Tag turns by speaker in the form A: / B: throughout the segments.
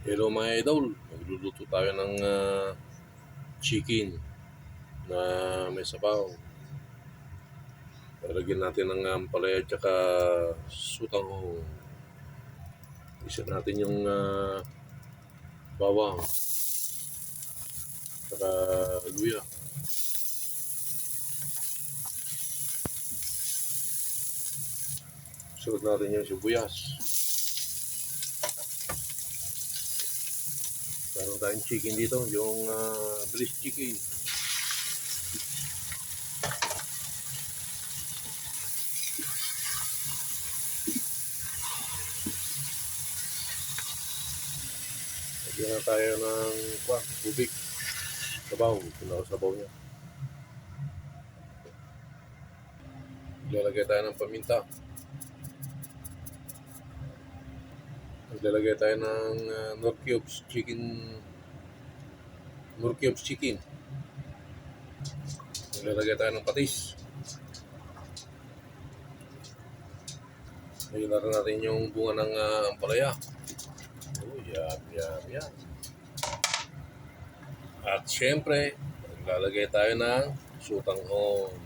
A: Hello mga idol, magluluto tayo ng chicken na may sabaw. Lalagyan natin ng ampalaya at saka sutang. Isa natin yung bawang at saka luya. Sunod natin yung sibuyas. Meron tayong chicken dito, yung breast chicken. Lagyan na tayo ng tubig. Sabaw, sabaw niya. Lalagay tayo ng paminta. Maglalagay tayo ng Knorr cubes chicken. Maglalagay tayo ng patis. Lagyan natin yung bunga ng ampalaya. Oh, yan. At syempre, maglalagay tayo ng sutanghon.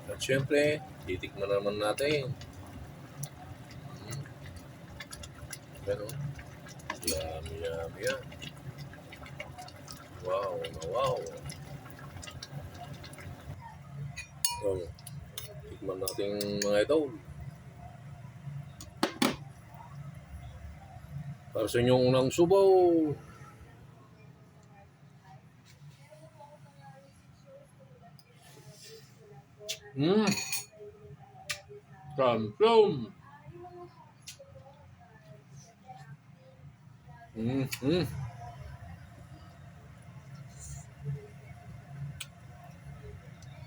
A: At syempre, titikman naman natin. Yan o. Yan. Wow. So, tikman natin mga idol. Para sa inyong unang subaw. Samsung.